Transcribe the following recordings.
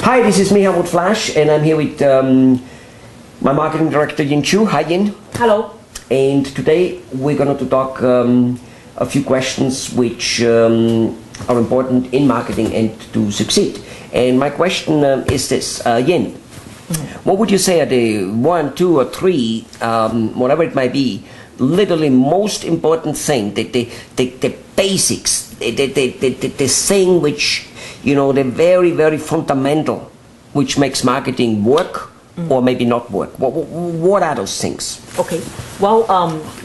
Hi, this is me, Helmut Flash, and I'm here with my marketing director, Yin Chu. Hi, Yin. Hello. And today we're going to talk a few questions which are important in marketing and to succeed. And my question is this, Yin, what would you say are the 1, 2, or 3, whatever it might be, literally most important thing, the basics, the thing which, you know, the very, very fundamental, which makes marketing work or maybe not work? What are those things? Okay. Well,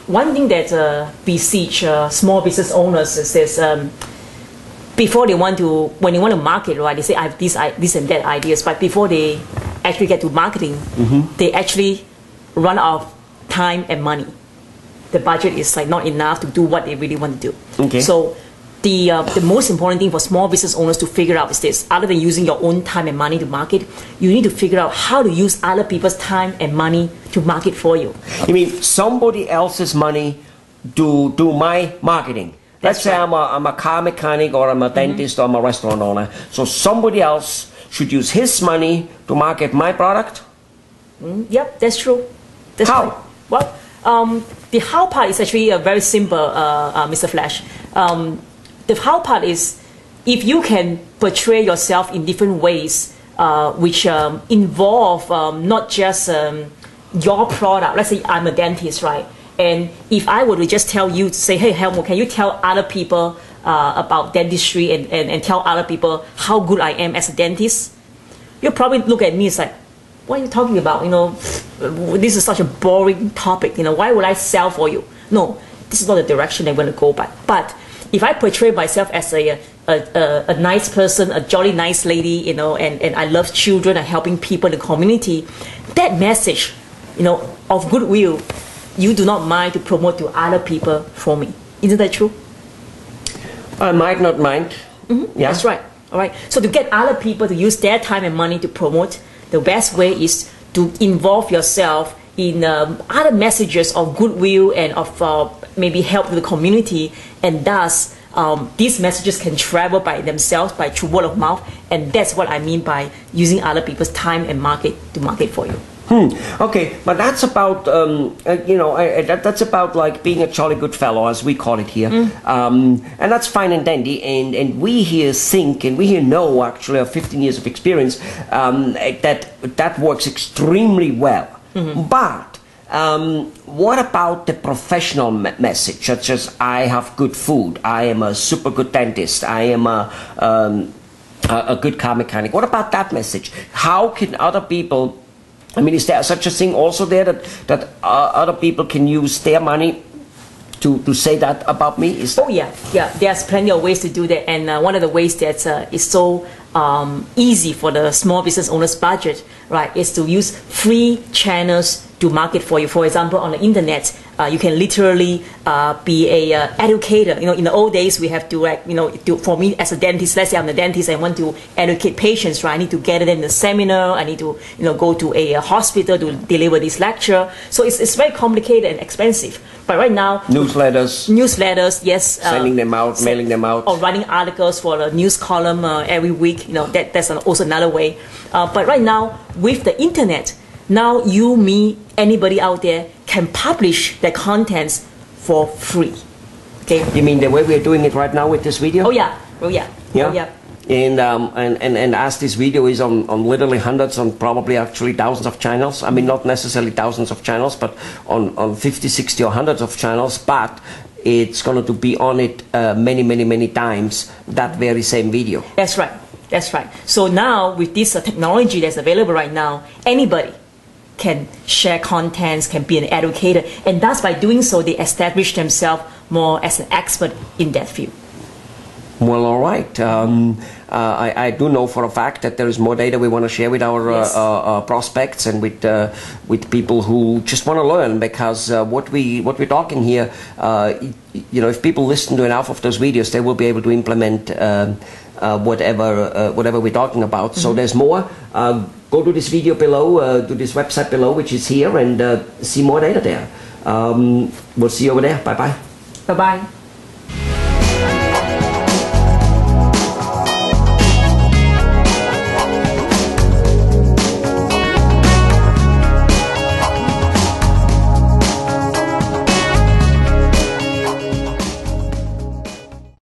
one thing that beseech small business owners is this, before they want to, when they want to market, right, they say, I have this and that ideas, but before they actually get to marketing, they actually run out of time and money. The budget is like not enough to do what they really want to do. Okay. So the most important thing for small business owners to figure out is this: other than using your own time and money to market, you need to figure out how to use other people's time and money to market for you. You mean somebody else's money to do my marketing? Let's say I'm a car mechanic, or I'm a dentist, or I'm a restaurant owner. So somebody else should use his money to market my product? Yep, that's true. That's how? Right. Well, the how part is actually very simple, Mr. Flash. The how part is if you can portray yourself in different ways, which involve not just your product. Let's say I'm a dentist, right? And if I were to just tell you to say, hey, Helmut, can you tell other people about dentistry and tell other people how good I am as a dentist? You'll probably look at me as like, what are you talking about? You know, this is such a boring topic. You know, why would I sell for you? No, this is not the direction I'm going to go by. But if I portray myself as a nice person, a jolly nice lady, you know, and I love children and helping people in the community, that message, you know, of goodwill, you do not mind to promote to other people for me. Isn't that true? I might not mind. Yeah. That's right. All right. So to get other people to use their time and money to promote, the best way is to involve yourself in other messages of goodwill and of maybe help to the community, and thus these messages can travel by themselves by through word of mouth, and that's what I mean by using other people's time and market to market for you. Okay, but that's about you know, that's about like being a jolly good fellow, as we call it here, and that's fine and dandy. And we here think, and we here know, actually, of 15 years of experience, that works extremely well. But what about the professional message, such as I have good food, I am a super good dentist, I am a good car mechanic? What about that message? How can other people? I mean, is there such a thing also there that other people can use their money to say that about me? Oh yeah, yeah. There's plenty of ways to do that, and one of the ways that is so easy for the small business owner's budget, right, is to use free channels to market for you. For example, on the internet, you can literally be a educator. You know, in the old days, we have to, like, you know, for me as a dentist, let's say I'm a dentist, I want to educate patients, right? I need to get it in the seminar. I need to, you know, go to a hospital to deliver this lecture. So it's very complicated and expensive. But right now, newsletters, yes, sending them out, mailing them out, or writing articles for the news column every week. You know, that's also another way. But right now, with the internet, now you, me, anybody out there can publish their contents for free. Okay. You mean the way we're doing it right now with this video? Oh yeah. Oh yeah. Yeah. Oh, yeah. And as this video is on literally hundreds, on probably actually thousands of channels. I mean, not necessarily thousands of channels, but on 50, 60, or hundreds of channels. But it's going to be on it many times, that very same video. That's right. That's right. So now with this technology that's available right now, anybody can share contents, can be an educator, and thus by doing so, they establish themselves more as an expert in that field. Well, all right. I do know for a fact that there is more data we want to share with our prospects and with people who just want to learn, because what we're talking here, you know, if people listen to enough of those videos, they will be able to implement whatever we're talking about. So there's more. Go to this video below, to this website below, which is here, and see more data there. We'll see you over there. Bye bye. Bye bye.